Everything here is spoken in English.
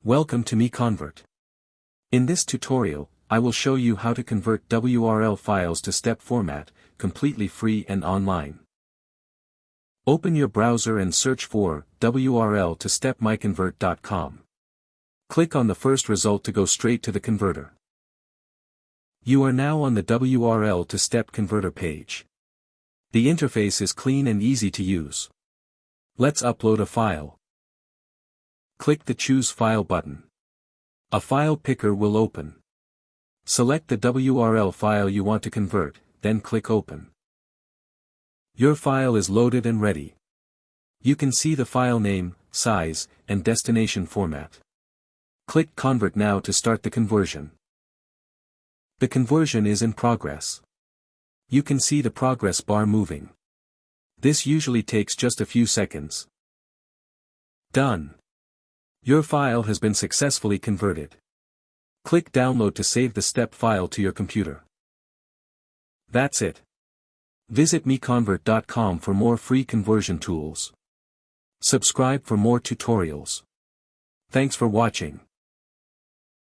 Welcome to MiConvert. In this tutorial, I will show you how to convert WRL files to step format, completely free and online. Open your browser and search for WRL to step MiConvert.com. Click on the first result to go straight to the converter. You are now on the WRL to step converter page. The interface is clean and easy to use. Let's upload a file. Click the Choose File button. A file picker will open. Select the WRL file you want to convert, then click Open. Your file is loaded and ready. You can see the file name, size, and destination format. Click Convert now to start the conversion. The conversion is in progress. You can see the progress bar moving. This usually takes just a few seconds. Done. Your file has been successfully converted. Click Download to save the step file to your computer. That's it. Visit MiConvert.com for more free conversion tools. Subscribe for more tutorials. Thanks for watching.